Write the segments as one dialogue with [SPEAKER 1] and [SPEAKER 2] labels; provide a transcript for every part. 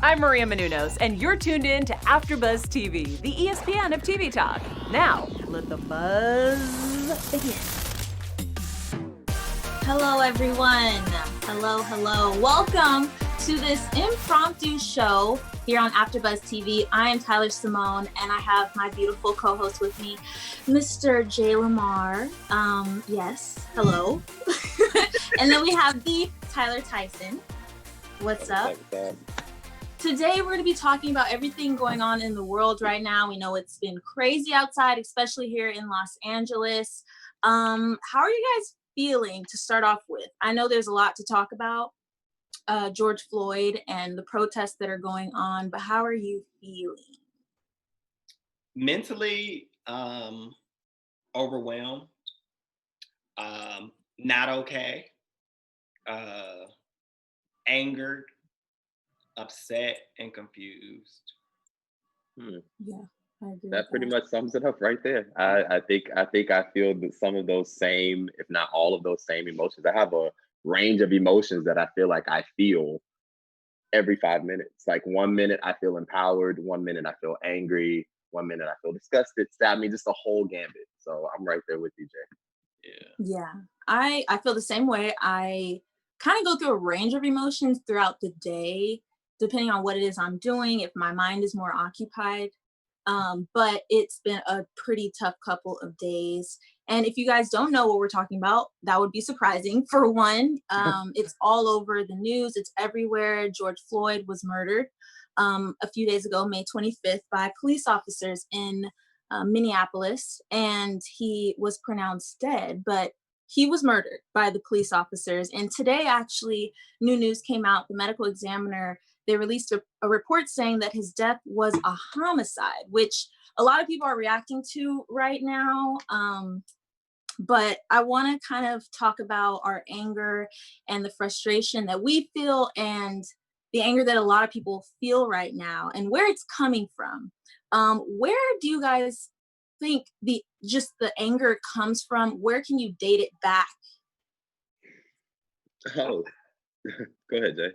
[SPEAKER 1] I'm Maria Menounos, and you're tuned in to AfterBuzz TV, the ESPN of TV talk. Now, let the buzz begin.
[SPEAKER 2] Hello, everyone. Hello. Welcome to this impromptu show here on AfterBuzz TV. I am Tyler Simone, and I have my beautiful co-host with me, Mr. Jay Lamar. Yes, hello. And then we have the Tyler Tyson. What's up? Today, we're going to be talking about everything going on in the world right now. We know it's been crazy outside, especially here in Los Angeles. How are you guys feeling to start off with? I know there's a lot to talk about, George Floyd and the protests that are going on, but how are you feeling?
[SPEAKER 3] Mentally, overwhelmed, not okay, angered, upset, and confused.
[SPEAKER 2] Yeah, I agree.
[SPEAKER 4] That pretty much sums it up right there. I think I feel that some of those same, if not all of those same emotions. I have a range of emotions that I feel like I feel every 5 minutes. Like 1 minute I feel empowered, 1 minute I feel angry, 1 minute I feel disgusted. I mean, just a whole gambit. So I'm right there with you, Jay.
[SPEAKER 2] Yeah, I feel the same way. I kind of go through a range of emotions throughout the day, depending on what it is I'm doing, if my mind is more occupied. But it's been a pretty tough couple of days. And if you guys don't know what we're talking about, that would be surprising. For one, it's all over the news. It's everywhere. George Floyd was murdered a few days ago, May 25th, by police officers in Minneapolis. And he was pronounced dead, but he was murdered by the police officers. And today, actually, new news came out. The medical examiner, they released a report saying that his death was a homicide, which a lot of people are reacting to right now. But I want to kind of talk about our anger and the frustration that we feel and the anger that a lot of people feel right now and where it's coming from. Where do you guys think the anger comes from? Where can you date it back?
[SPEAKER 4] Oh, go ahead, Jay.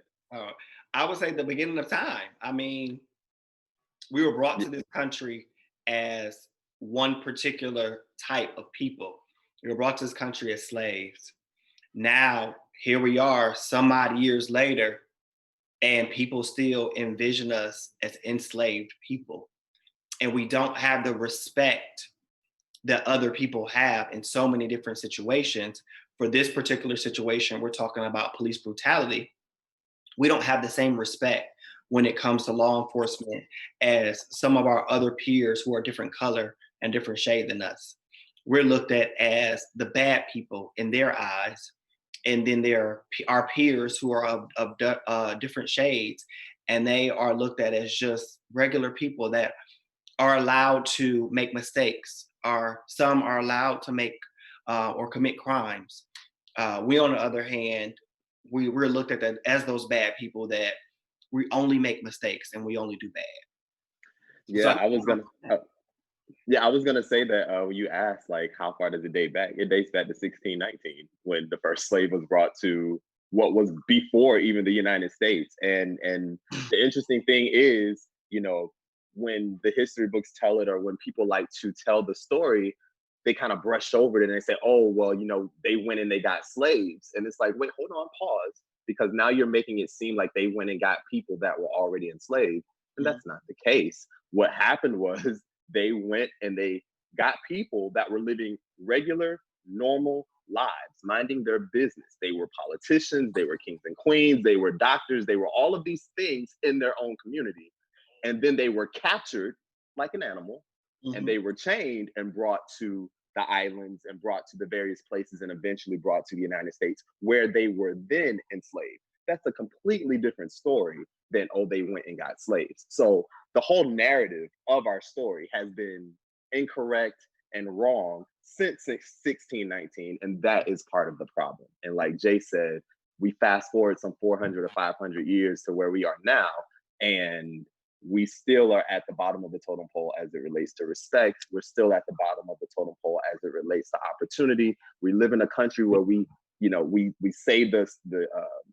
[SPEAKER 3] I would say the beginning of time. I mean, we were brought to this country as one particular type of people. We were brought to this country as slaves. Now, here we are some odd years later, and people still envision us as enslaved people. And we don't have the respect that other people have in so many different situations. For this particular situation, we're talking about police brutality. We don't have the same respect when it comes to law enforcement as some of our other peers who are different color and different shade than us. We're looked at as the bad people in their eyes. And then there are our peers who are of different shades, and they are looked at as just regular people that are allowed to make mistakes, or some are allowed to make or commit crimes. We, on the other hand, we're looked at that as those bad people that we only make mistakes and we only do bad.
[SPEAKER 4] Yeah,
[SPEAKER 3] So,
[SPEAKER 4] I was gonna say that when you asked like how far does it date back, it dates back to 1619 when the first slave was brought to what was before even the United States. And the interesting thing is, you know, when the history books tell it or when people like to tell the story, they kind of brush over it and they say, oh, well, you know, they went and they got slaves. And it's like, wait, hold on, pause. Because now you're making it seem like they went and got people that were already enslaved. And that's not the case. What happened was they went and they got people that were living regular, normal lives, minding their business. They were politicians, they were kings and queens, they were doctors, they were all of these things in their own community. And then they were captured like an animal, and they were chained and brought to the islands and brought to the various places and eventually brought to the United States where they were then enslaved. That's a completely different story than, oh, they went and got slaves. So the whole narrative of our story has been incorrect and wrong since 1619, and that is part of the problem. And like Jay said, we fast forward some 400 or 500 years to where we are now, and we still are at the bottom of the totem pole as it relates to respect. We're still at the bottom of the totem pole as it relates to opportunity. We live in a country where we say the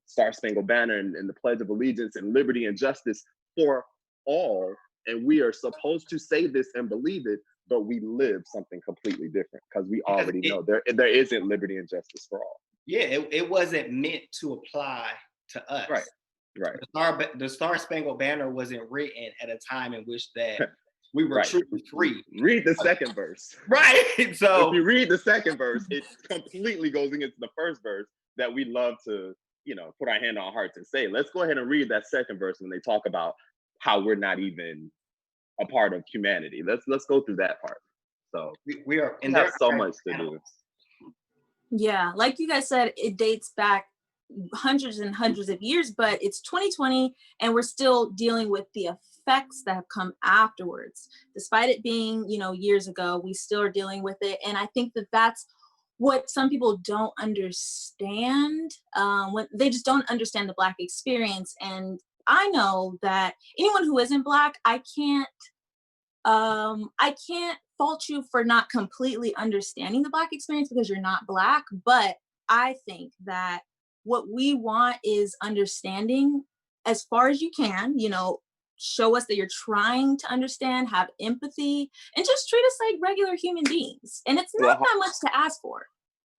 [SPEAKER 4] Star Spangled Banner and the Pledge of Allegiance and liberty and justice for all, and we are supposed to say this and believe it, but we live something completely different because we already know there isn't liberty and justice for all.
[SPEAKER 3] Yeah, it wasn't meant to apply to us.
[SPEAKER 4] Right.
[SPEAKER 3] The Star Spangled Banner wasn't written at a time in which that we were
[SPEAKER 4] Right.
[SPEAKER 3] truly free.
[SPEAKER 4] Read the second verse.
[SPEAKER 3] Right. So
[SPEAKER 4] if you read the second verse, it completely goes against the first verse that we love to, put our hand on our hearts and say. Let's go ahead and read that second verse when they talk about how we're not even a part of humanity. Let's go through that part. So
[SPEAKER 3] we are, and
[SPEAKER 4] there's so much to do.
[SPEAKER 2] Yeah, like you guys said, it dates back hundreds and hundreds of years, but it's 2020 and we're still dealing with the effects that have come afterwards. Despite it being, years ago, we still are dealing with it. And I think that that's what some people don't understand. When they just don't understand the Black experience. And I know that anyone who isn't Black, I can't fault you for not completely understanding the Black experience because you're not Black. But I think that what we want is understanding as far as you can, show us that you're trying to understand, have empathy, and just treat us like regular human beings. And it's not that much to ask for.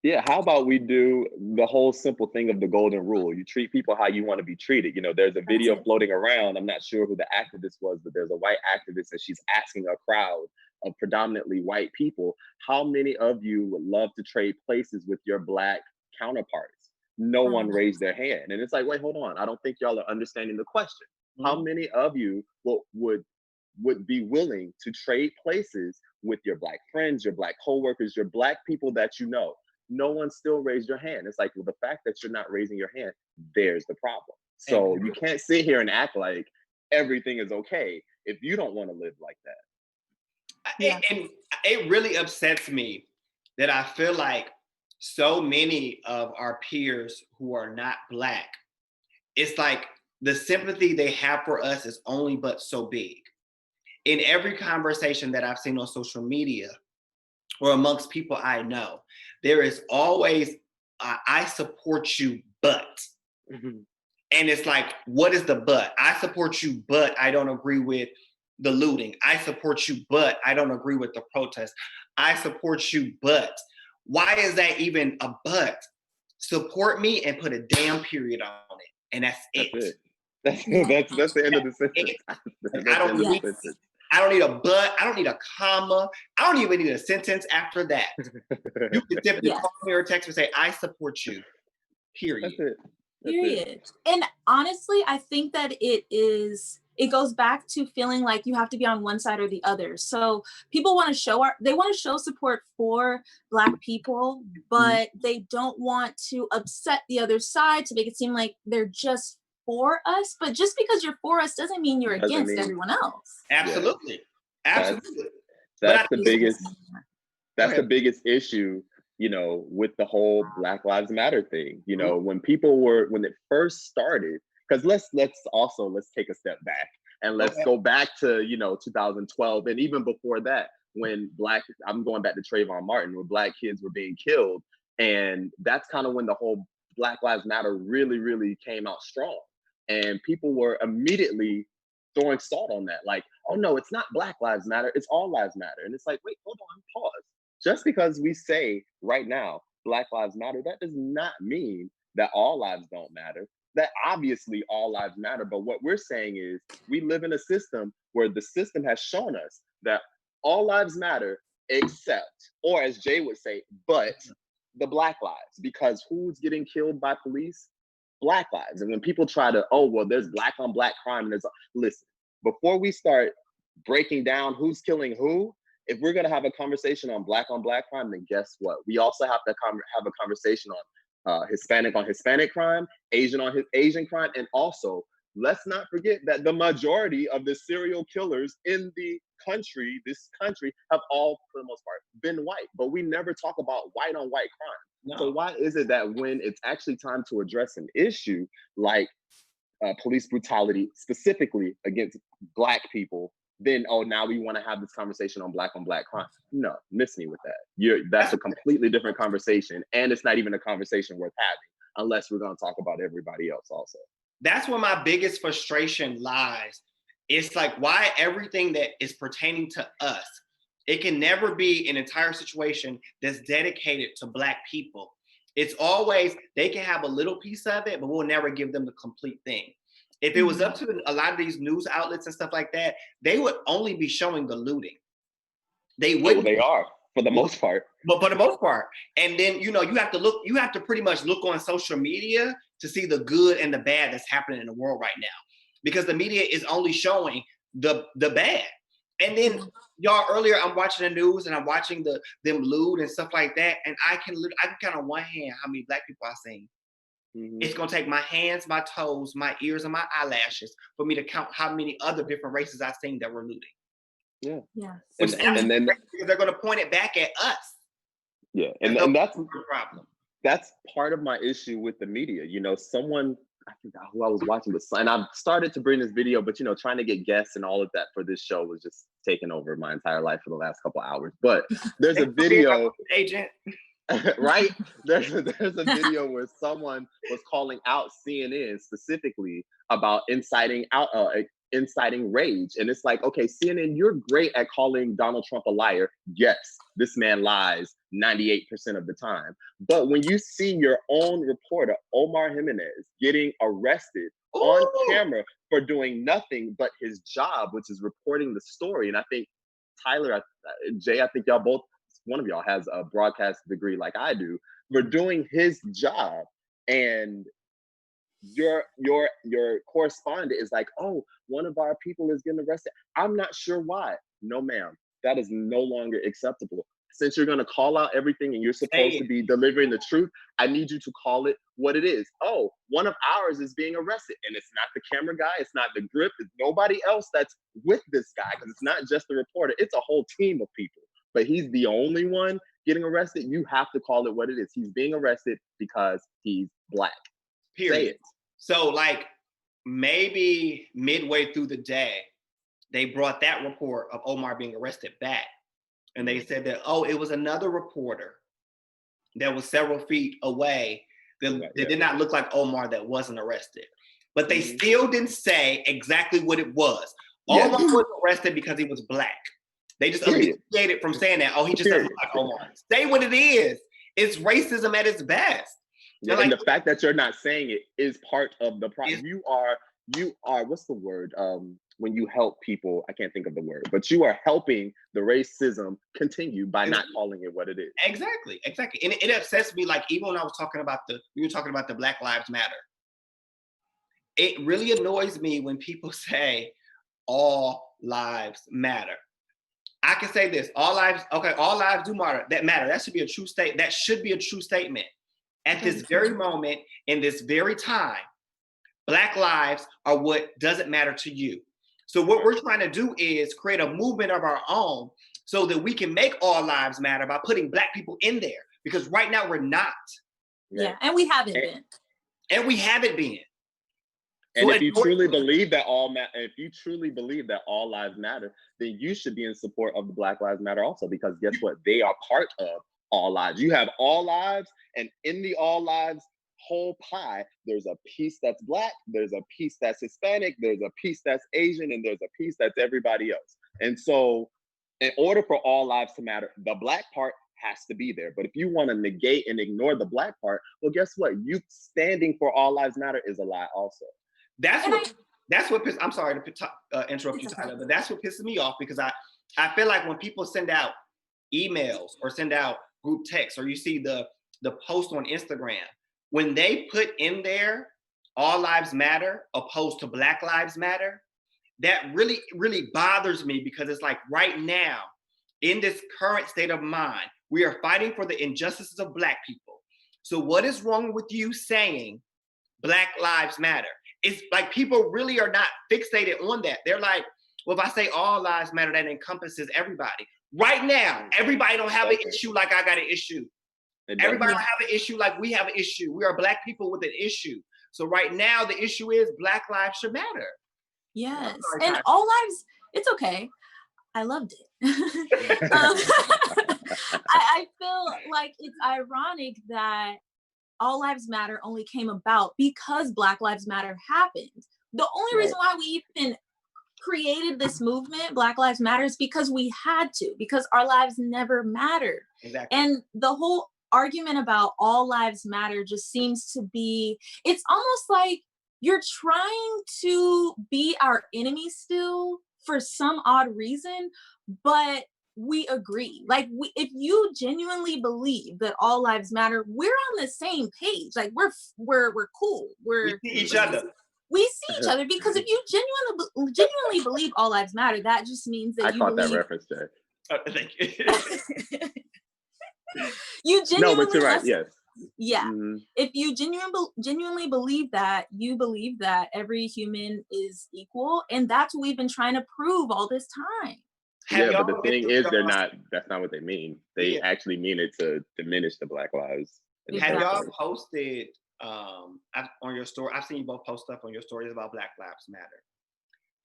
[SPEAKER 4] Yeah, how about we do the whole simple thing of the golden rule? You treat people how you want to be treated. There's a video floating around. I'm not sure who the activist was, but there's a white activist and she's asking a crowd of predominantly white people, how many of you would love to trade places with your Black counterparts? No one raised their hand. And it's like, wait, hold on. I don't think y'all are understanding the question. How many of you would be willing to trade places with your Black friends, your Black coworkers, your Black people that you know? No one still raised your hand. It's like, well, the fact that you're not raising your hand, there's the problem. So you can't sit here and act like everything is okay if you don't want to live like that.
[SPEAKER 3] And it really upsets me that I feel like so many of our peers who are not Black, it's like the sympathy they have for us is only but so big. In every conversation that I've seen on social media or amongst people I know, there is always, I support you, but. And it's like, what is the but? I support you, but I don't agree with the looting. I support you, but I don't agree with the protest. I support you, but. Why is that even a but? Support me and put a damn period on it. And that's it.
[SPEAKER 4] That's the end of the sentence.
[SPEAKER 3] I don't need a but. I don't need a comma. I don't even need a sentence after that. You can simply call me or text me and say, I support you. Period.
[SPEAKER 4] That's
[SPEAKER 2] Period.
[SPEAKER 4] it.
[SPEAKER 2] And honestly, I think that it goes back to feeling like you have to be on one side or the other. So people want to show support for Black people, but they don't want to upset the other side to make it seem like they're just for us. But just because you're for us doesn't mean you're against everyone else.
[SPEAKER 3] Absolutely. Absolutely.
[SPEAKER 4] That's the biggest issue, with the whole Black Lives Matter thing. When it first started, because let's take a step back and let's go back to 2012 and even before that, when I'm going back to Trayvon Martin, where Black kids were being killed, and that's kind of when the whole Black Lives Matter really, really came out strong, and people were immediately throwing salt on that, like, oh no, it's not Black Lives Matter, it's all lives matter. And it's like, wait, hold on, pause. Just because we say right now Black Lives Matter, that does not mean that all lives don't matter. That obviously all lives matter, but what we're saying is we live in a system where the system has shown us that all lives matter except, or as Jay would say, but the Black lives, because who's getting killed by police? Black lives. And when people try to, oh, well, there's Black on Black crime, and listen, before we start breaking down who's killing who, if we're going to have a conversation on Black crime, then guess what? We also have to have a conversation on Hispanic on Hispanic crime, Asian on Asian crime, and also let's not forget that the majority of the serial killers in this country, have all, for the most part, been white. But we never talk about white on white crime. No. So why is it that when it's actually time to address an issue like police brutality, specifically against Black people, then, oh, now we want to have this conversation on Black crime? No, miss me with that. That's a completely different conversation. And it's not even a conversation worth having unless we're going to talk about everybody else also.
[SPEAKER 3] That's where my biggest frustration lies. It's like, why everything that is pertaining to us, it can never be an entire situation that's dedicated to Black people. It's always, they can have a little piece of it, but we'll never give them the complete thing. If it was up to a lot of these news outlets and stuff like that, they would only be showing the looting. They wouldn't.
[SPEAKER 4] They are, for the most part.
[SPEAKER 3] But for the most part. And then, you have to pretty much look on social media to see the good and the bad that's happening in the world right now. Because the media is only showing the bad. And then y'all, earlier I'm watching the news and I'm watching them loot and stuff like that. And I can count on one hand how many Black people I've seen. It's gonna take my hands, my toes, my ears, and my eyelashes for me to count how many other different races I've seen that were looting.
[SPEAKER 2] Yeah.
[SPEAKER 4] And then
[SPEAKER 3] because they're gonna point it back at us.
[SPEAKER 4] Yeah, and that's the problem. That's part of my issue with the media. Someone, I forgot who I was watching this, and I've started to bring this video, but trying to get guests and all of that for this show was just taking over my entire life for the last couple hours. But there's a video,
[SPEAKER 3] agent,
[SPEAKER 4] right? There's a video where someone was calling out CNN specifically about inciting rage. And it's like, okay, CNN, you're great at calling Donald Trump a liar. Yes, this man lies 98% of the time. But when you see your own reporter, Omar Jimenez, getting arrested on camera for doing nothing but his job, which is reporting the story. And I think Tyler, Jay, I think y'all both, one of y'all has a broadcast degree like I do, for doing his job. And your correspondent is like, oh, one of our people is getting arrested. I'm not sure why. No, ma'am, that is no longer acceptable. Since you're going to call out everything and you're supposed to be delivering the truth, I need you to call it what it is. Oh, one of ours is being arrested. And it's not the camera guy. It's not the grip. It's nobody else that's with this guy, because it's not just the reporter. It's a whole team of people. But he's the only one getting arrested. You have to call it what it is. He's being arrested because he's Black.
[SPEAKER 3] Period.
[SPEAKER 4] Say it.
[SPEAKER 3] So like maybe midway through the day, they brought that report of Omar being arrested back. And they said that, oh, it was another reporter that was several feet away that did not look like Omar that wasn't arrested. But they still didn't say exactly what it was. Omar was arrested because he was Black. They just alleviated from saying that, oh, he just doesn't look like Omar. Say what it is. It's racism at its best.
[SPEAKER 4] Yeah, and the fact that you're not saying it is part of the problem. You are, what's the word? When you help people, I can't think of the word, but you are helping the racism continue by not calling it what it is.
[SPEAKER 3] Exactly. And it upsets me, like even when I was talking about we were talking about the Black Lives Matter. It really annoys me when people say all lives matter. I can say this, all lives do matter. That should be a true state. That should be a true statement. At this very moment, in this very time, Black lives are what doesn't matter to you. So what we're trying to do is create a movement of our own so that we can make all lives matter by putting Black people in there. Because right now we're not.
[SPEAKER 2] Yeah, and we haven't been.
[SPEAKER 3] And we haven't been.
[SPEAKER 4] And if you truly believe that all lives matter, then you should be in support of the Black Lives Matter also, because guess what? They are part of all lives. You have all lives, and in the all lives whole pie, there's a piece that's Black, there's a piece that's Hispanic, there's a piece that's Asian, and there's a piece that's everybody else. And so in order for all lives to matter, the Black part has to be there. But if you want to negate and ignore the Black part, well, guess what? You standing for all lives matter is a lie also.
[SPEAKER 3] That's what I'm sorry to interrupt you, Tyler, but that's what pisses me off, because I feel like when people send out emails or send out group texts, or you see the post on Instagram, when they put in there all lives matter opposed to Black Lives Matter, that really, really bothers me, because it's like right now, in this current state of mind, we are fighting for the injustices of Black people. So what is wrong with you saying Black Lives Matter? It's like people really are not fixated on that. They're like, well, if I say all lives matter, that encompasses everybody. Right now, everybody don't have an issue like I got an issue. Everybody don't have an issue like we have an issue. We are Black people with an issue. So right now, the issue is Black lives should matter.
[SPEAKER 2] Yes, and all lives, it's okay. I loved it. I feel like it's ironic that all lives matter only came about because Black Lives Matter happened. The only reason why we even created this movement, Black Lives Matters, because we had to, because our lives never mattered.
[SPEAKER 3] Exactly.
[SPEAKER 2] And the whole argument about all lives matter just seems to be, it's almost like you're trying to be our enemy still for some odd reason, but we agree. Like, if you genuinely believe that all lives matter, we're on the same page. Like, we're cool.
[SPEAKER 3] We see each other.
[SPEAKER 2] We see each other, because if you genuinely believe all lives matter, that just means that
[SPEAKER 4] I
[SPEAKER 2] you
[SPEAKER 4] caught
[SPEAKER 2] believe.
[SPEAKER 4] that reference, Jay.
[SPEAKER 3] Thank you.
[SPEAKER 2] You genuinely.
[SPEAKER 4] No, but you're right. Yes.
[SPEAKER 2] Yeah.
[SPEAKER 4] Mm-hmm.
[SPEAKER 2] If you genuinely believe that, you believe that every human is equal, and that's what we've been trying to prove all this time.
[SPEAKER 4] But the thing is, that's not what they mean. They actually mean it to diminish the Black lives.
[SPEAKER 3] Have y'all posted on your story? I've seen you both post up on your stories about Black Lives Matter.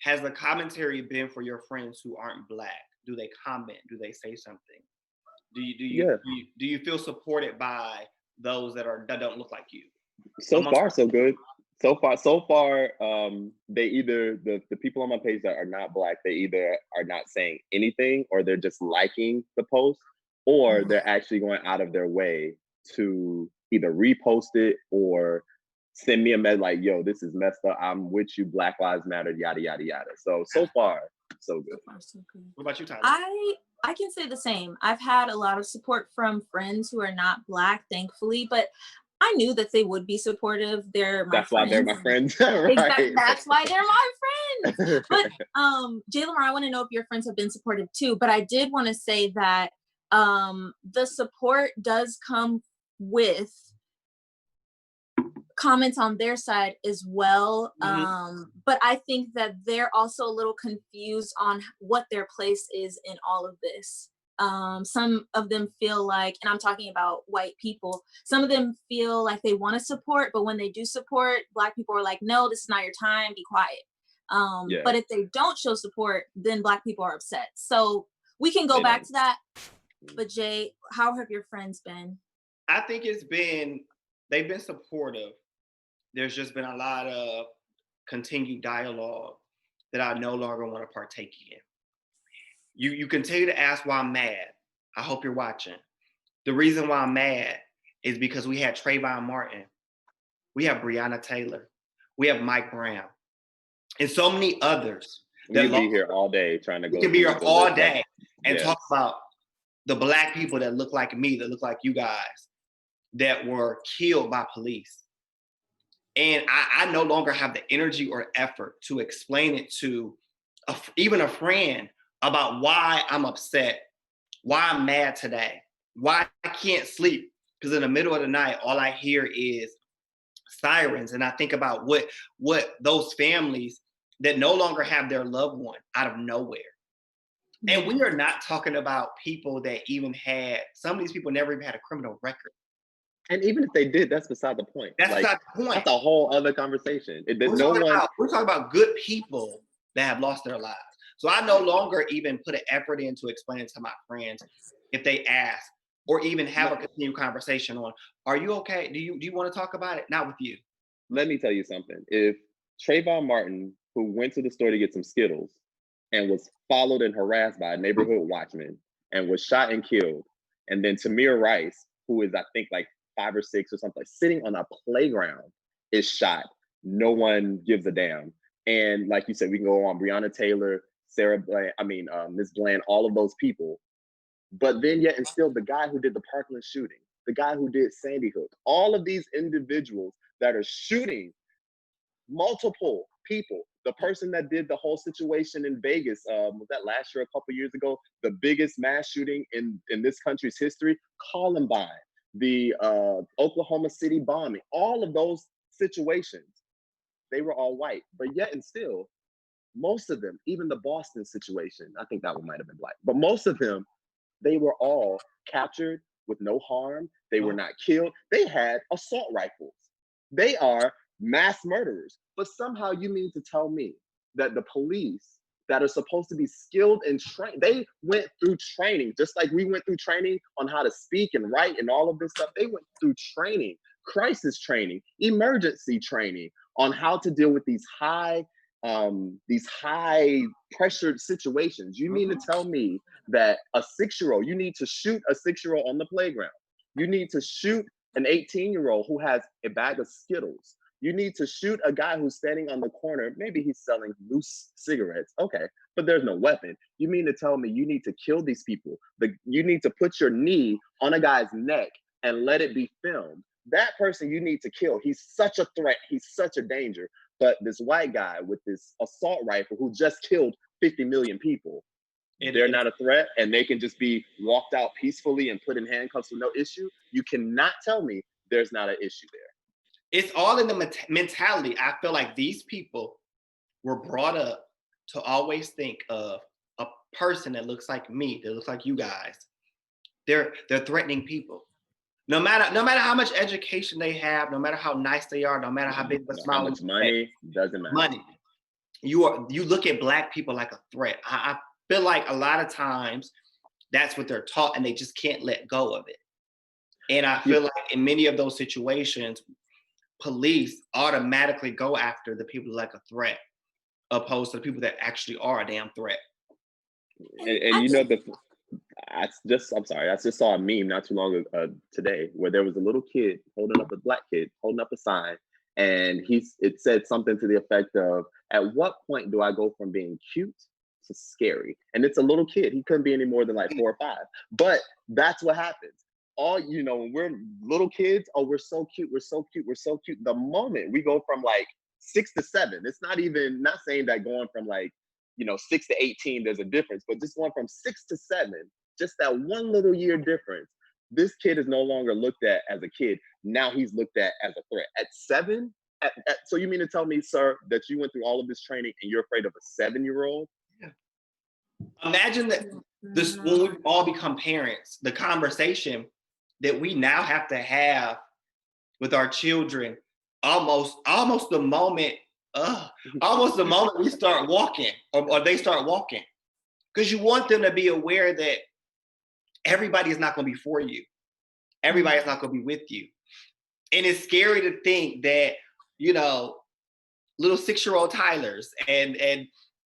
[SPEAKER 3] Has the commentary been for your friends who aren't Black? Do they comment? Do they say something? Do you feel supported by those that don't look like you?
[SPEAKER 4] So far, so good. So far, they either the people on my page that are not Black, they either are not saying anything, or they're just liking the post, or they're actually going out of their way to either repost it or send me a message like, "Yo, this is messed up. I'm with you. Black Lives Matter. Yada yada yada." So far, so good.
[SPEAKER 3] What about you, Tyler?
[SPEAKER 2] I can say the same. I've had a lot of support from friends who are not Black, thankfully, but I knew that they would be supportive. That's
[SPEAKER 4] why they're my friends. Right.
[SPEAKER 2] That's why they're my friends. But Jay Lamar, I want to know if your friends have been supportive too. But I did want to say that the support does come with comments on their side as well. But I think that they're also a little confused on what their place is in all of this. Some of them feel like, and I'm talking about white people, some of them feel like they want to support, but when they do support, Black people are like, no, this is not your time, be quiet. But if they don't show support, then Black people are upset. So we can go back to that. But Jay, how have your friends been?
[SPEAKER 3] I think they've been supportive. There's just been a lot of continued dialogue that I no longer want to partake in. You continue to ask why I'm mad. I hope you're watching. The reason why I'm mad is because we had Trayvon Martin, we have Breonna Taylor, we have Mike Brown, and so many others.
[SPEAKER 4] We could be here all day trying to go.
[SPEAKER 3] We could be here all day and talk about the Black people that look like me, that look like you guys, that were killed by police. And I no longer have the energy or effort to explain it to even a friend about why I'm upset, why I'm mad today, why I can't sleep. Because in the middle of the night, all I hear is sirens. And I think about what those families that no longer have their loved one out of nowhere. And we are not talking about people that even some of these people never even had a criminal record.
[SPEAKER 4] And even if they did, that's beside the point.
[SPEAKER 3] That's beside the point.
[SPEAKER 4] That's a whole other conversation.
[SPEAKER 3] We're talking about good people that have lost their lives. So I no longer even put an effort into explaining to my friends if they ask, or even have a continued conversation on, are you okay? Do you want to talk about it? Not with you.
[SPEAKER 4] Let me tell you something. If Trayvon Martin, who went to the store to get some Skittles and was followed and harassed by a neighborhood watchman and was shot and killed, and then Tamir Rice, who is I think like 5 or 6 or something, sitting on a playground, is shot, no one gives a damn. And like you said, we can go on Breonna Taylor, Ms. Bland, all of those people. But then yet and still, the guy who did the Parkland shooting, the guy who did Sandy Hook, all of these individuals that are shooting multiple people. The person that did the whole situation in Vegas, was that last year, a couple years ago, the biggest mass shooting in this country's history, Columbine, the Oklahoma City bombing, all of those situations, they were all white. But yet and still, most of them, even the Boston situation, I think that one might have been Black, but most of them, they were all captured with no harm. They were not killed. They had assault rifles. They are mass murderers. But somehow you mean to tell me that the police that are supposed to be skilled and trained, they went through training, just like we went through training on how to speak and write and all of this stuff. They went through training, crisis training, emergency training on how to deal with these high these high pressured situations. You mean to tell me that a 6-year-old, you need to shoot a 6-year-old on the playground? You need to shoot an 18-year-old who has a bag of Skittles. You need to shoot a guy who's standing on the corner. Maybe he's selling loose cigarettes. Okay, but there's no weapon. You mean to tell me you need to kill these people? You need to put your knee on a guy's neck and let it be filmed. That person you need to kill. He's such a threat. He's such a danger. But this white guy with this assault rifle who just killed 50 million people, they're not a threat, and they can just be walked out peacefully and put in handcuffs with no issue. You cannot tell me there's not an issue there.
[SPEAKER 3] It's all in the mentality. I feel like these people were brought up to always think of a person that looks like me, that looks like you guys. They're threatening people. No matter how much education they have, no matter how nice they are, no matter how big the smile,
[SPEAKER 4] how much money, doesn't matter.
[SPEAKER 3] Money. You look at Black people like a threat. I feel like a lot of times that's what they're taught, and they just can't let go of it. And I feel like in many of those situations, police automatically go after the people like a threat, opposed to the people that actually are a damn threat.
[SPEAKER 4] And you know, I just saw a meme not too long ago today where there was a little kid holding up, a Black kid holding up a sign, and it said something to the effect of, "At what point do I go from being cute to scary?" And it's a little kid. He couldn't be any more than like 4 or 5. But that's what happens. When we're little kids, oh, we're so cute, we're so cute, we're so cute. The moment we go from like 6 to 7, it's not saying that going from like, 6 to 18, there's a difference, but just going from 6 to 7, just that one little year difference, this kid is no longer looked at as a kid. Now he's looked at as a threat. At 7, so you mean to tell me, sir, that you went through all of this training and you're afraid of a 7-year-old?
[SPEAKER 3] Yeah. Imagine that when we all become parents, the conversation that we now have to have with our children, almost the moment we start walking or they start walking, because you want them to be aware that everybody is not going to be for you. Everybody's not going to be with you. And it's scary to think that, little 6-year-old Tylers and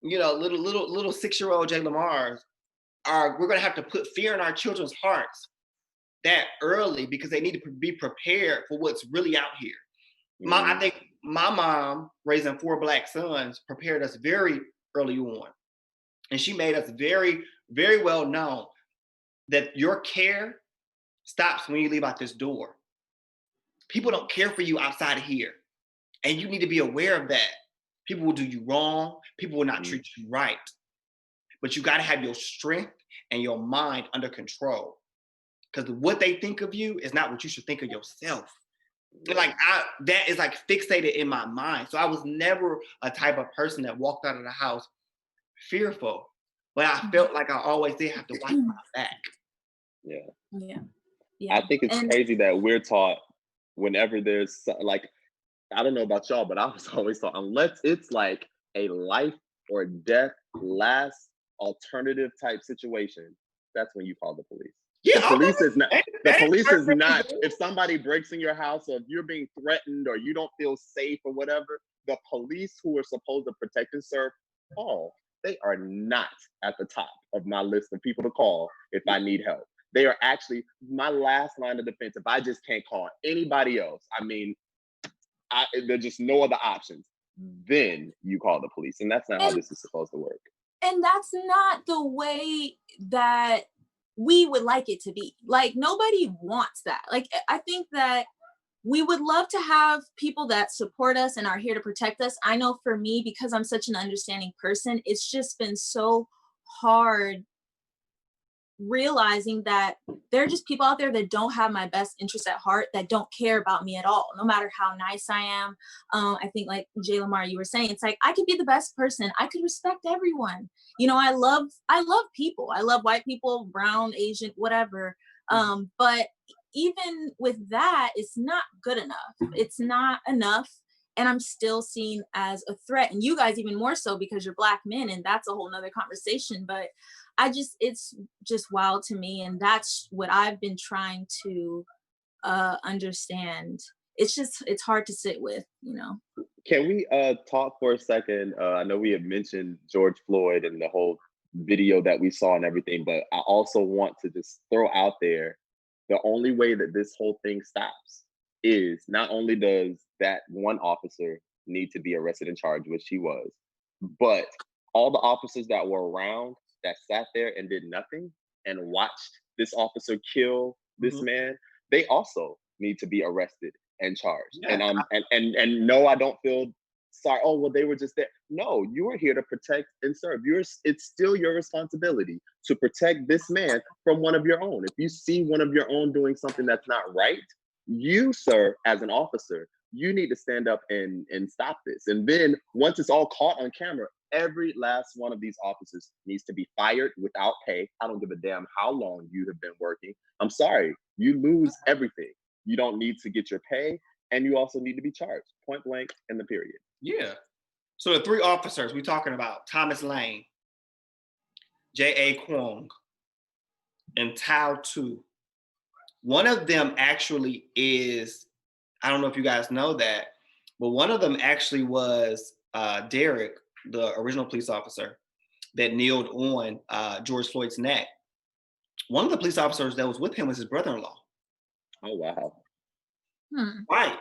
[SPEAKER 3] little 6-year-old Jay Lamars we're going to have to put fear in our children's hearts that early, because they need to be prepared for what's really out here. I think my mom, raising 4 Black sons, prepared us very early on. And she made us very, very well known that your care stops when you leave out this door. People don't care for you outside of here. And you need to be aware of that. People will do you wrong. People will not treat you right. But you got to have your strength and your mind under control. Because what they think of you is not what you should think of yourself. Like that is like fixated in my mind. So I was never a type of person that walked out of the house fearful, but I felt like I always did have to watch my back.
[SPEAKER 2] Yeah.
[SPEAKER 4] I think it's crazy that we're taught whenever there's like, I don't know about y'all, but I was always taught, unless it's like a life or death last alternative type situation, that's when you call the police.
[SPEAKER 3] Yeah,
[SPEAKER 4] the police is not. The police is not. If somebody breaks in your house, or if you're being threatened, or you don't feel safe, or whatever, the police, who are supposed to protect and serve, they are not at the top of my list of people to call if I need help. They are actually my last line of defense. If I just can't call anybody else, there's just no other options. Then you call the police, and that's not how this is supposed to work.
[SPEAKER 2] And that's not the way that we would like it to be. Like, nobody wants that. Like, I think that we would love to have people that support us and are here to protect us. I know for me, because I'm such an understanding person, it's just been so hard realizing that there are just people out there that don't have my best interest at heart, that don't care about me at all, no matter how nice I am. I think, like Jay Lamar, you were saying, it's like, I could be the best person. I could respect everyone. I love people. I love white people, brown, Asian, whatever. But even with that, it's not good enough. It's not enough. And I'm still seen as a threat. And you guys even more so, because you're Black men, and that's a whole nother conversation. But it's just wild to me. And that's what I've been trying to understand. It's hard to sit with,
[SPEAKER 4] Can we talk for a second? I know we have mentioned George Floyd and the whole video that we saw and everything, but I also want to just throw out there the only way that this whole thing stops is not only does that one officer need to be arrested and charged, which he was, but all the officers that were around that sat there and did nothing and watched this officer kill this man, they also need to be arrested and charged.
[SPEAKER 3] Yeah.
[SPEAKER 4] And no, I don't feel sorry. Oh, well, they were just there. No, you are here to protect and serve. It's still your responsibility to protect this man from one of your own. If you see one of your own doing something that's not right, you, sir, as an officer, you need to stand up and stop this. And then once it's all caught on camera, every last one of these officers needs to be fired without pay. I don't give a damn how long you have been working. I'm sorry, you lose everything. You don't need to get your pay, and you also need to be charged, point blank, in the period.
[SPEAKER 3] Yeah. So the three officers we're talking about, Thomas Lane, J.A. Kwong, and Tao Tu. One of them actually is, I don't know if you guys know that, but one of them actually was Derek, the original police officer that kneeled on George Floyd's neck. One of the police officers that was with him was his brother-in-law.
[SPEAKER 4] Oh, wow.
[SPEAKER 3] Right.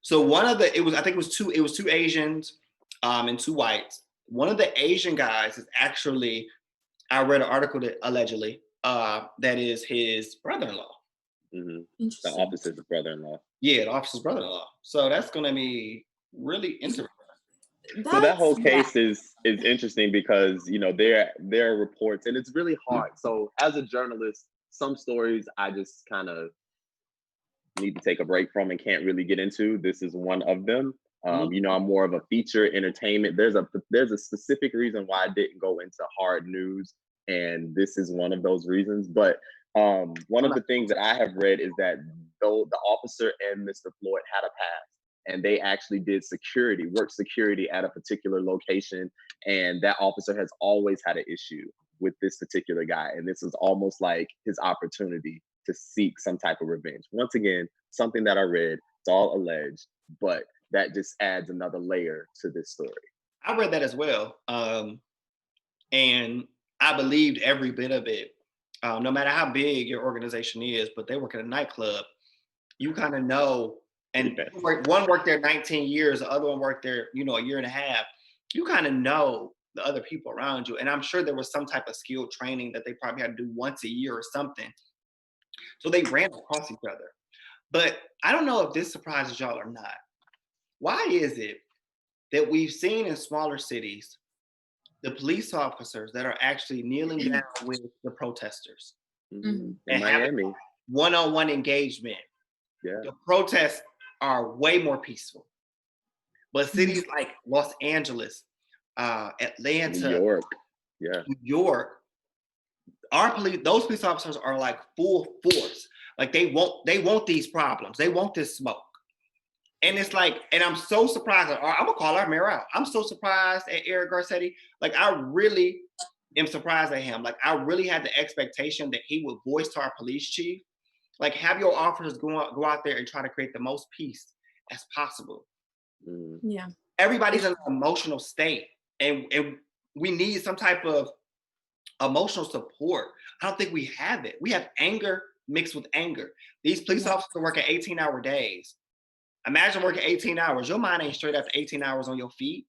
[SPEAKER 3] So one of the, I think it was two Asians and two whites. One of the Asian guys is actually, I read an article that allegedly, that is his brother-in-law.
[SPEAKER 4] The officer's brother-in-law.
[SPEAKER 3] Yeah, the officer's brother-in-law. So that's going to be really interesting.
[SPEAKER 4] So that whole case is interesting because, you know, there are reports and it's really hard. So as a journalist, some stories I just kind of need to take a break from and can't really get into. This is one of them. You know, I'm more of a feature entertainment. There's a specific reason why I didn't go into hard news, and this is one of those reasons. But one of the things that I have read is that though the officer and Mr. Floyd had a past, and they actually did work security at a particular location, and that officer has always had an issue with this particular guy, and this is almost like his opportunity to seek some type of revenge. Once again, something that I read, it's all alleged, but that just adds another layer to this story.
[SPEAKER 3] I read that as well, and I believed every bit of it. No matter how big your organization is, but they work at a nightclub, you kind of know. And one worked there 19 years, the other one worked there, you know, a year and a half. You kind of know the other people around you. And I'm sure there was some type of skill training that they probably had to do once a year or something. So they ran across each other. But I don't know if this surprises y'all or not. Why is it that we've seen in smaller cities the police officers that are actually kneeling down with the protesters
[SPEAKER 4] In
[SPEAKER 3] and
[SPEAKER 4] Miami,
[SPEAKER 3] one-on-one engagement?
[SPEAKER 4] yeah,
[SPEAKER 3] The protests are way more peaceful. But cities like Los Angeles, Atlanta,
[SPEAKER 4] New York,
[SPEAKER 3] those police officers are like full force. Like they want these problems. They want this smoke. And it's like, and I'm so surprised. I'm gonna call our mayor out. I'm so surprised at Eric Garcetti. Like I really am surprised at him. Like I really had the expectation that he would voice to our police chief, like have your officers go out there and try to create the most peace as possible.
[SPEAKER 2] Yeah.
[SPEAKER 3] Everybody's in an emotional state, and we need some type of emotional support. I don't think we have it. We have anger mixed with anger. These police officers are working 18-hour days. Imagine working 18 hours. Your mind ain't straight after 18 hours on your feet.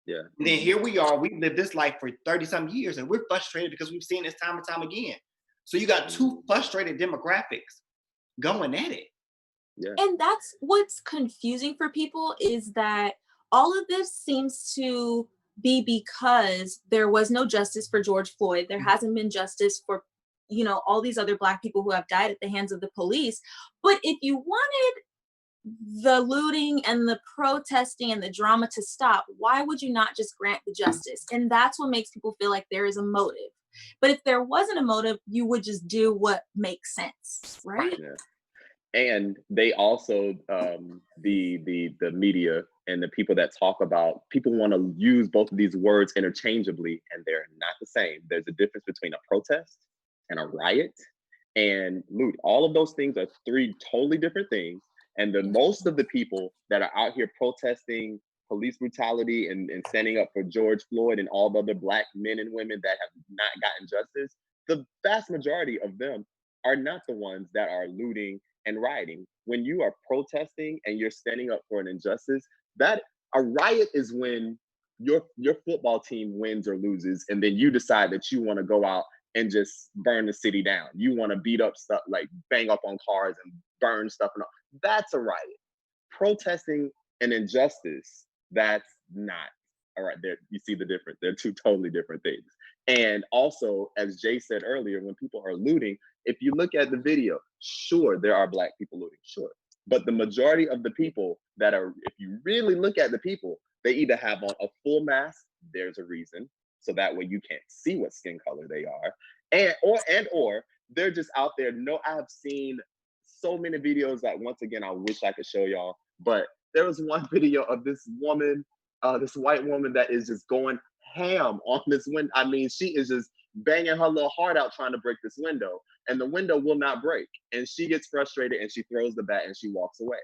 [SPEAKER 4] Yeah.
[SPEAKER 3] And then here we are. We've lived this life for 30-some years, and we're frustrated because we've seen this time and time again. So you got two frustrated demographics going at it.
[SPEAKER 4] Yeah.
[SPEAKER 2] And that's what's confusing for people, is that all of this seems to be because there was no justice for George Floyd. There hasn't been justice for, you know, all these other Black people who have died at the hands of the police. But if you wanted the looting and the protesting and the drama to stop, why would you not just grant the justice? And that's what makes people feel like there is a motive. But if there wasn't a motive, you would just do what makes sense, right?
[SPEAKER 4] Yeah. And they also, the media and the people that talk about, people want to use both of these words interchangeably, and they're not the same. There's a difference between a protest and a riot and loot. All of those things are three totally different things. And most of the people that are out here protesting police brutality and standing up for George Floyd and all the other Black men and women that have not gotten justice, the vast majority of them are not the ones that are looting and rioting. When you are protesting and you're standing up for an injustice, that a riot is when your football team wins or loses, and then you decide that you want to go out and just burn the city down. You want to beat up stuff, like bang up on cars and burn stuff and all. That's a riot. Protesting an injustice, that's not. All right, there you see the difference. They're two totally different things. And also, as Jay said earlier, when people are looting, if you look at the video, sure, there are Black people looting, sure. But the majority of the people that are, if you really look at the people, they either have on a full mask, there's a reason, so that way you can't see what skin color they are, or they're just out there. No, I have seen so many videos that, once again, I wish I could show y'all, but there was one video of this woman, this white woman that is just going ham on this window. I mean, she is just banging her little heart out trying to break this window, and the window will not break. And she gets frustrated and she throws the bat and she walks away.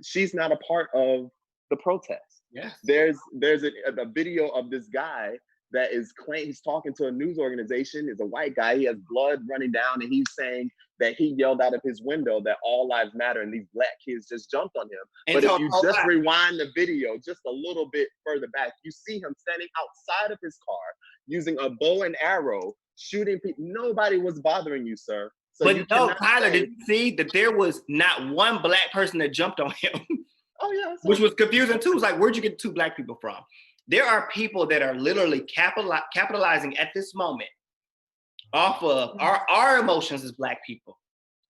[SPEAKER 4] She's not a part of the protest.
[SPEAKER 3] Yes.
[SPEAKER 4] There's a video of this guy that is claiming, he's talking to a news organization, is a white guy, he has blood running down, and he's saying that he yelled out of his window that all lives matter and these Black kids just jumped on him. And but if you just rewind the video just a little bit further back, you see him standing outside of his car using a bow and arrow, shooting people. Nobody was bothering you, sir. So
[SPEAKER 3] but no, Tyler, did you see that there was not one Black person that jumped on him?
[SPEAKER 4] Oh yeah.
[SPEAKER 3] Which was confusing too. It's like, where'd you get two Black people from? There are people that are literally capitalizing at this moment off of our emotions as Black people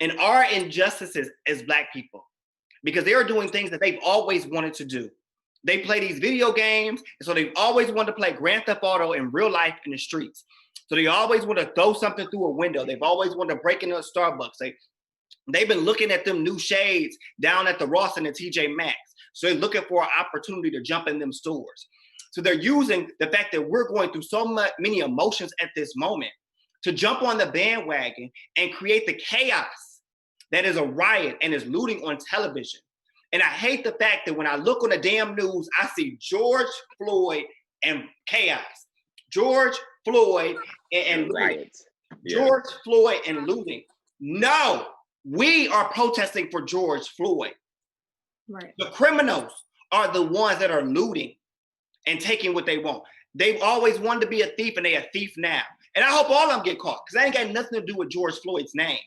[SPEAKER 3] and our injustices as Black people, because they are doing things that they've always wanted to do. They play these video games, and so they've always wanted to play Grand Theft Auto in real life in the streets. So they always want to throw something through a window. They've always wanted to break into a Starbucks. They've been looking at them new shades down at the Ross and the TJ Maxx. So they're looking for an opportunity to jump in them stores. So they're using the fact that we're going through so many emotions at this moment to jump on the bandwagon and create the chaos that is a riot and is looting on television. And I hate the fact that when I look on the damn news, I see George Floyd and chaos. George Floyd and
[SPEAKER 4] riots.
[SPEAKER 3] Yeah. George Floyd and looting. No, we are protesting for George Floyd.
[SPEAKER 2] Right.
[SPEAKER 3] The criminals are the ones that are looting and taking what they want. They've always wanted to be a thief, and they a thief now. And I hope all of them get caught, because that ain't got nothing to do with George Floyd's name.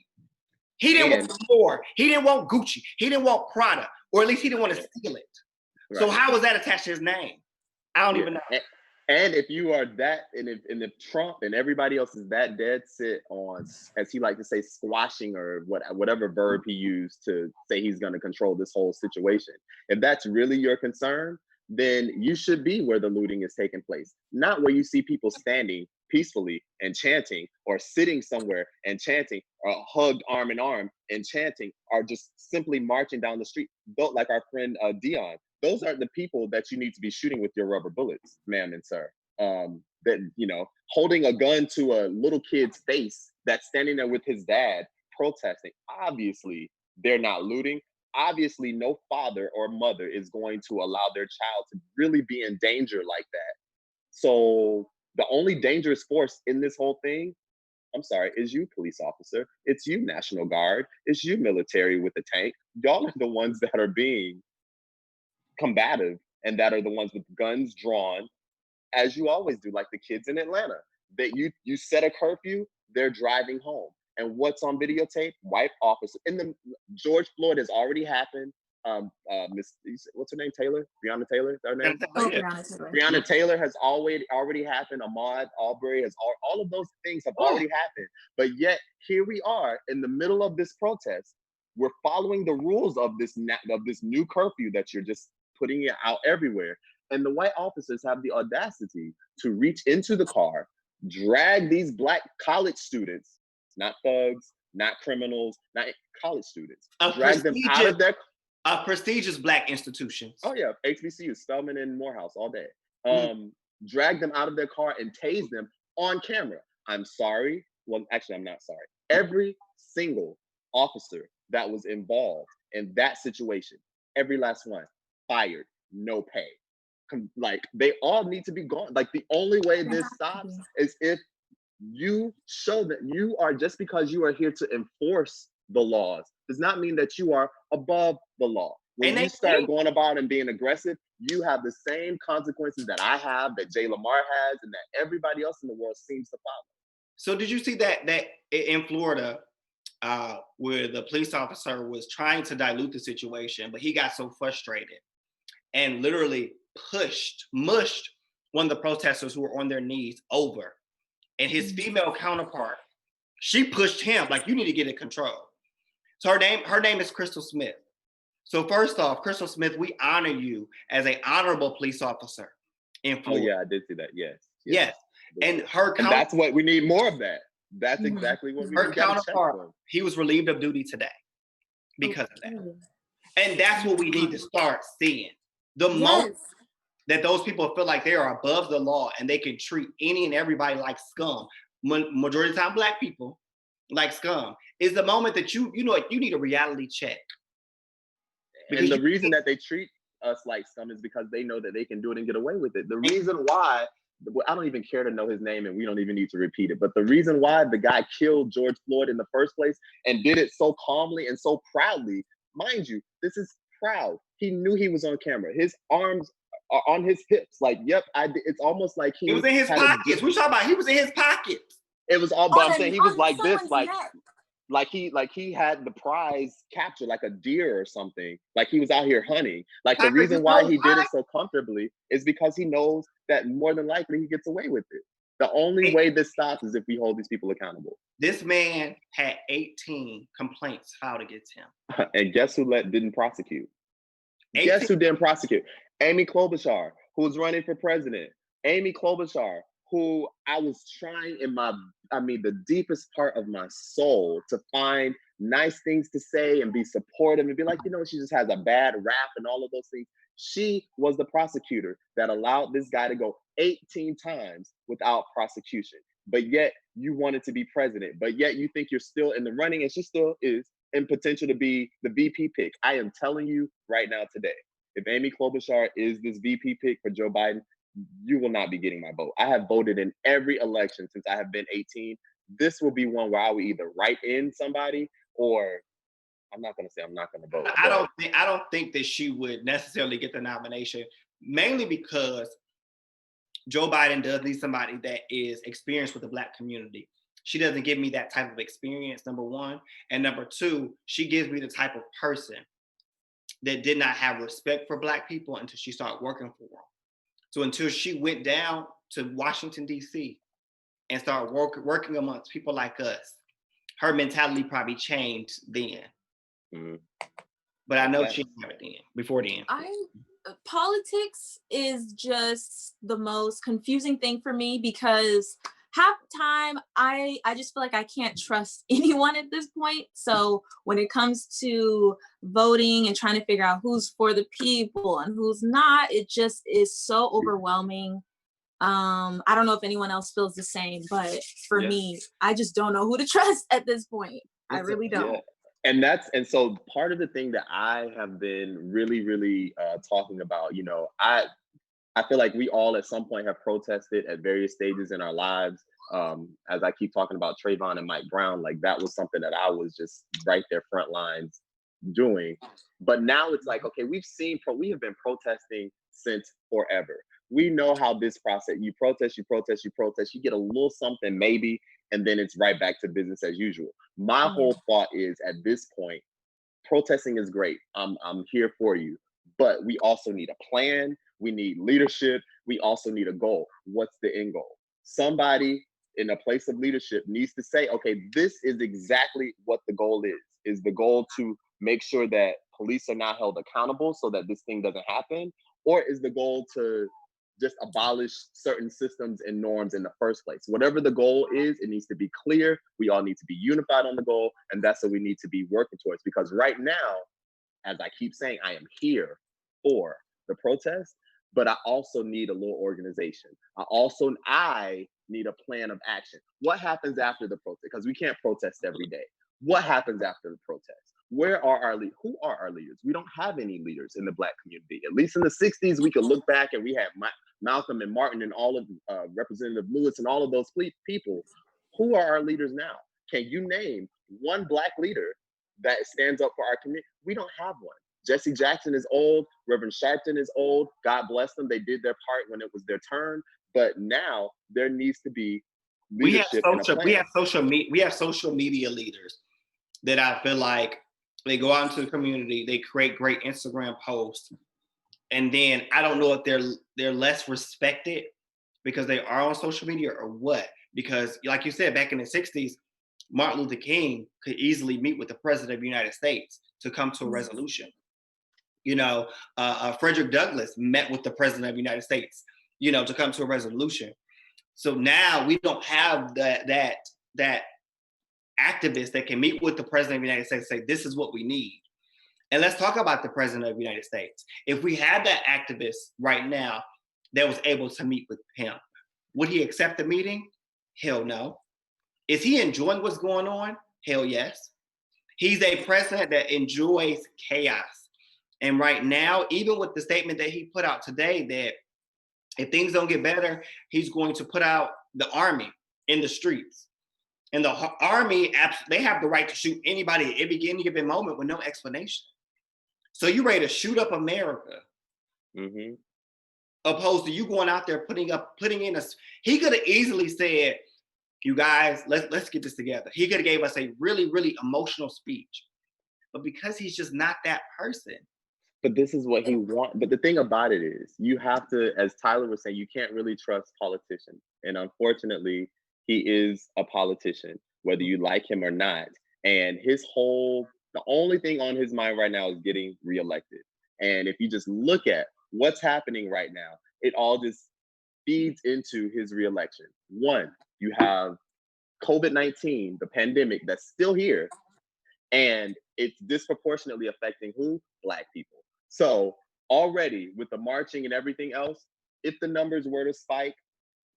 [SPEAKER 3] He didn't want Dior. He didn't want Gucci. He didn't want Prada, or at least he didn't want to steal it. Right. So how was that attached to his name? I don't even know.
[SPEAKER 4] And if you are that, and if Trump and everybody else is that dead set on, as he liked to say, squashing or whatever verb he used to say he's going to control this whole situation, if that's really your concern, then you should be where the looting is taking place, not where you see people standing peacefully and chanting, or sitting somewhere and chanting, or hugged arm in arm and chanting, or just simply marching down the street. Like our friend Dion, those aren't the people that you need to be shooting with your rubber bullets, ma'am and sir. That, you know, holding a gun to a little kid's face that's standing there with his dad protesting. Obviously, they're not looting. Obviously, no father or mother is going to allow their child to really be in danger like that. So the only dangerous force in this whole thing, I'm sorry, is you, police officer. It's you, National Guard. It's you, military with the tank. Y'all are the ones that are being combative, and that are the ones with guns drawn, as you always do, like the kids in Atlanta. That you set a curfew, they're driving home. And what's on videotape? White officer. George Floyd has already happened. What's her name? Taylor? Breonna Taylor? Is that her name?
[SPEAKER 2] Oh, Breonna Taylor.
[SPEAKER 4] Breonna Taylor has already happened. Ahmaud Arbery has all of those things have already happened. But yet here we are in the middle of this protest. We're following the rules of this new curfew that you're just putting it out everywhere. And the white officers have the audacity to reach into the car, drag these Black college students, not thugs, not criminals, not college students, drag them out of their
[SPEAKER 3] prestigious Black institutions.
[SPEAKER 4] Oh yeah, HBCU, Spelman and Morehouse all day. Drag them out of their car and tase them on camera. I'm sorry. Well, actually, I'm not sorry. Every single officer that was involved in that situation, every last one, fired, no pay. like they all need to be gone. Like the only way this stops is if you show that you are, just because you are here to enforce the laws does not mean that you are above the law. When you start going about and being aggressive, you have the same consequences that I have, that Jay Lamar has, and that everybody else in the world seems to follow.
[SPEAKER 3] So did you see that in Florida, where the police officer was trying to dilute the situation, but he got so frustrated and literally mushed one of the protesters who were on their knees over, and his female counterpart, she pushed him like, you need to get in control. So her name is Crystal Smith. So first off, Crystal Smith, we honor you as an honorable police officer in Florida.
[SPEAKER 4] Oh yeah, I did see that.
[SPEAKER 3] Yes. And
[SPEAKER 4] and that's what we need more of that. That's exactly what we need.
[SPEAKER 3] Her counterpart, he was relieved of duty today because of that. And that's what we need to start seeing. The moment that those people feel like they are above the law and they can treat any and everybody like scum, majority of the time Black people like scum, is the moment that you need a reality check.
[SPEAKER 4] Because and the reason that they treat us like scum is because they know that they can do it and get away with it. The reason why, I don't even care to know his name and we don't even need to repeat it, but the reason why the guy killed George Floyd in the first place and did it so calmly and so proudly, mind you, this is proud. He knew he was on camera. His arms are on his hips. Like, yep, it's almost like he
[SPEAKER 3] was in his pockets. We talking about he was in his pockets.
[SPEAKER 4] It was all, but I'm saying he was like this, like he had the prize captured, like a deer or something. Like he was out here hunting. Like the reason why he did it so comfortably is because he knows that more than likely he gets away with it. The only way this stops is if we hold these people accountable.
[SPEAKER 3] This man had 18 complaints filed against him.
[SPEAKER 4] And guess who didn't prosecute? 18? Guess who didn't prosecute? Amy Klobuchar, who's running for president. Amy Klobuchar, who I was trying in the deepest part of my soul to find nice things to say and be supportive and be like, she just has a bad rap and all of those things. She was the prosecutor that allowed this guy to go 18 times without prosecution. But yet you wanted to be president, but yet you think you're still in the running, and she still is in potential to be the VP pick. I am telling you right now today, if Amy Klobuchar is this VP pick for Joe Biden, you will not be getting my vote. I have voted in every election since I have been 18. This will be one where I will either write in somebody or I'm not going to say I'm not going to vote.
[SPEAKER 3] I don't think that she would necessarily get the nomination, mainly because Joe Biden does need somebody that is experienced with the Black community. She doesn't give me that type of experience, number one. And number two, she gives me the type of person that did not have respect for Black people until she started working for them. So until she went down to Washington, D.C. and started working amongst people like us, her mentality probably changed then. Mm-hmm. But I know she didn't have it then, before then.
[SPEAKER 2] Politics is just the most confusing thing for me because half the time I just feel like I can't trust anyone at this point. So when it comes to voting and trying to figure out who's for the people and who's not, it just is so overwhelming. I don't know if anyone else feels the same, but for me, I just don't know who to trust at this point. I really don't.
[SPEAKER 4] Yeah. And so part of the thing that I have been really, really talking about, I feel like we all at some point have protested at various stages in our lives. As I keep talking about Trayvon and Mike Brown, like that was something that I was just right there front lines doing. But now it's like, okay, we have been protesting since forever. We know how this process, you protest, you get a little something maybe, and then it's right back to business as usual. My whole thought is at this point, protesting is great. I'm here for you, but we also need a plan. We need leadership. We also need a goal. What's the end goal? Somebody in a place of leadership needs to say, okay, this is exactly what the goal is. Is the goal to make sure that police are not held accountable so that this thing doesn't happen? Or is the goal to just abolish certain systems and norms in the first place? Whatever the goal is, it needs to be clear. We all need to be unified on the goal. And that's what we need to be working towards. Because right now, as I keep saying, I am here for the protest, but I also need a little organization. I need a plan of action. What happens after the protest? Because we can't protest every day. What happens after the protest? where are our who are our leaders? We don't have any leaders in the Black community. At least in the 60s, we could look back and we had Malcolm and Martin and all of Representative Lewis and all of those people. Who are our leaders now? Can you name one Black leader that stands up for our community? We don't have one. Jesse Jackson is old. Reverend Sharpton is old. God bless them. They did their part when it was their turn. But now there needs to be leadership.
[SPEAKER 3] We have social media leaders that I feel like they go out into the community, they create great Instagram posts, and then I don't know if they're less respected because they are on social media or what. Because like you said, back in the 60s, Martin Luther King could easily meet with the president of the United States to come to a resolution. You know, Frederick Douglass met with the president of the United States, you know, to come to a resolution. So now we don't have that activist that can meet with the president of the United States and say, this is what we need. And let's talk about the president of the United States. If we had that activist right now that was able to meet with him, would he accept the meeting? Hell no. Is he enjoying what's going on? Hell yes. He's a president that enjoys chaos. And right now, even with the statement that he put out today, that if things don't get better, he's going to put out the army in the streets. And the army, they have the right to shoot anybody at any given moment with no explanation. So you ready to shoot up America, opposed to you going out there putting in he could have easily said, you guys, let's get this together. He could have gave us a really, really emotional speech. But because he's just not that person.
[SPEAKER 4] But this is what he wants. But the thing about it is, you have to, as Tyler was saying, you can't really trust politicians. And unfortunately, he is a politician, whether you like him or not. And the only thing on his mind right now is getting reelected. And if you just look at what's happening right now, it all just feeds into his reelection. One, you have COVID-19, the pandemic that's still here, and it's disproportionately affecting who? Black people. So already with the marching and everything else, if the numbers were to spike,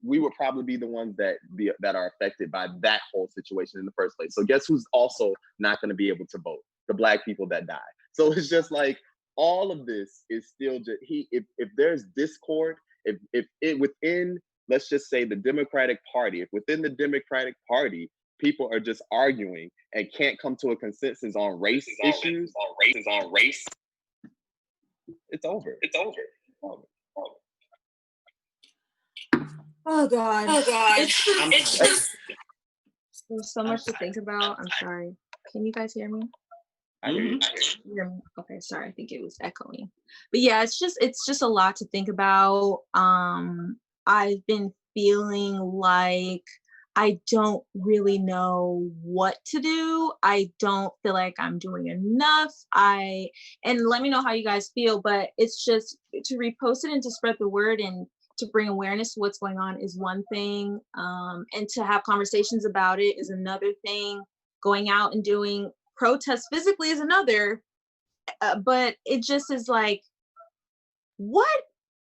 [SPEAKER 4] we would probably be the ones that are affected by that whole situation in the first place. So guess who's also not going to be able to vote? The Black people that die. So it's just like all of this is still just if there's discord, if it within, let's just say, the Democratic Party, if within the Democratic Party people are just arguing and can't come to a consensus on race issues, it's over. It's over.
[SPEAKER 2] Oh God. It's just there's so much to think about. I'm sorry. Can you guys hear me?
[SPEAKER 4] I hear you.
[SPEAKER 2] You hear me? Okay, sorry. I think it was echoing. But yeah, it's just a lot to think about. I've been feeling like I don't really know what to do. I don't feel like I'm doing enough. And let me know how you guys feel, but it's just to repost it and to spread the word and to bring awareness to what's going on is one thing. And to have conversations about it is another thing. Going out and doing protests physically is another. But it just is like, what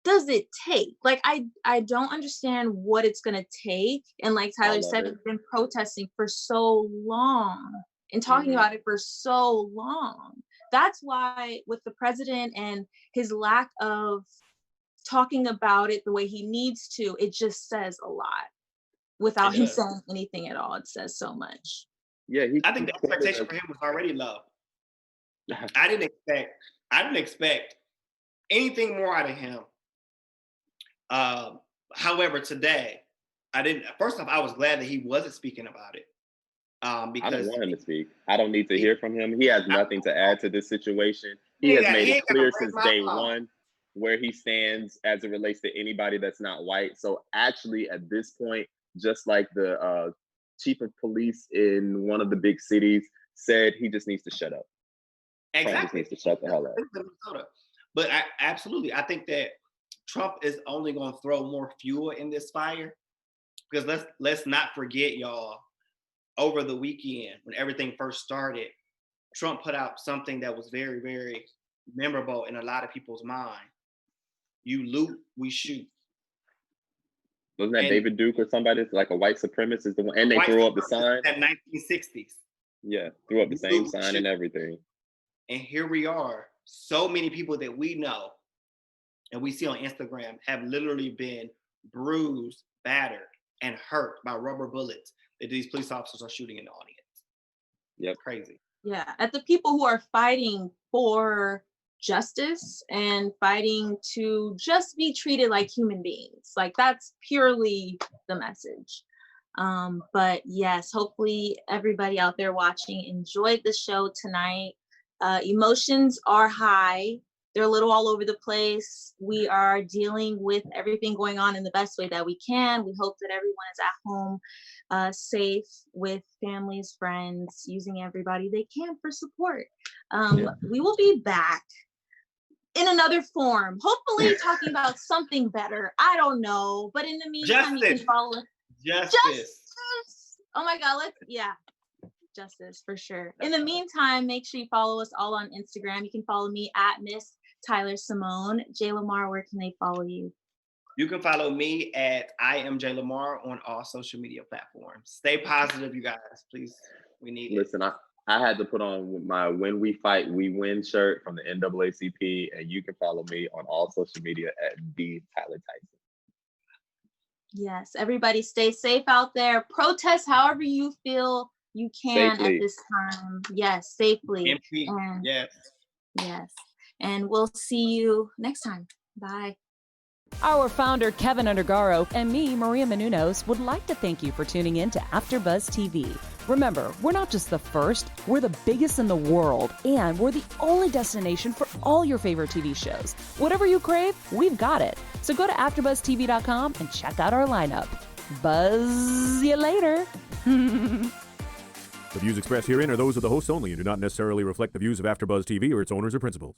[SPEAKER 2] does it take? Like, I don't understand what it's going to take. And like Tyler said, we've been protesting for so long and talking about it for so long. That's why with the president and his lack of talking about it the way he needs to, it just says a lot without him saying anything at all. It says so much.
[SPEAKER 4] Yeah,
[SPEAKER 3] I think the expectation for him was already low. I didn't expect anything more out of him. However, today, first off, I was glad that he wasn't speaking about it. Because
[SPEAKER 4] I don't want him to speak. I don't need to hear from him. He has nothing to add to this situation. He has made it clear since day one where he stands as it relates to anybody that's not white. So actually, at this point, just like the chief of police in one of the big cities said, he just needs to shut up.
[SPEAKER 3] Exactly.
[SPEAKER 4] He just needs to shut the hell up.
[SPEAKER 3] But absolutely, I think that Trump is only going to throw more fuel in this fire, because let's not forget, y'all, over the weekend when everything first started, Trump put out something that was very, very memorable in a lot of people's mind. You loot, we shoot.
[SPEAKER 4] Wasn't that David Duke or somebody? Like a white supremacist, the one, and they threw up the sign.
[SPEAKER 3] That 1960s.
[SPEAKER 4] Yeah, threw up the same sign and everything.
[SPEAKER 3] And here we are. So many people that we know and we see on Instagram have literally been bruised, battered, and hurt by rubber bullets that these police officers are shooting in the audience.
[SPEAKER 4] Yep.
[SPEAKER 3] Crazy.
[SPEAKER 2] Yeah, at the people who are fighting for justice and fighting to just be treated like human beings. Like, that's purely the message. But yes, hopefully everybody out there watching enjoyed the show tonight. Emotions are high. They're a little all over the place. We are dealing with everything going on in the best way that we can. We hope that everyone is at home, safe, with families, friends, using everybody they can for support. We will be back in another form, hopefully talking about something better. I don't know. But in the meantime, you can follow Justice. Oh my God, justice for sure. In the meantime, make sure you follow us all on Instagram. You can follow me at Miss Tyler Simone. Jay Lamar, where can they follow you?
[SPEAKER 3] You can follow me at I am Jay Lamar on all social media platforms. Stay positive, you guys, please. We need it.
[SPEAKER 4] Listen, I had to put on my "When We Fight, We Win" shirt from the NAACP, and you can follow me on all social media at the Tyler Tyson.
[SPEAKER 2] Yes, everybody stay safe out there. Protest however you feel you can safely at this time. Yes, safely. And yes. And we'll see you next time. Bye.
[SPEAKER 1] Our founder, Keven Undergaro, and me, Maria Menounos, would like to thank you for tuning in to AfterBuzz TV. Remember, we're not just the first, we're the biggest in the world, and we're the only destination for all your favorite TV shows. Whatever you crave, we've got it. So go to AfterBuzzTV.com and check out our lineup. Buzz you later.
[SPEAKER 5] The views expressed herein are those of the hosts only and do not necessarily reflect the views of AfterBuzz TV or its owners or principals.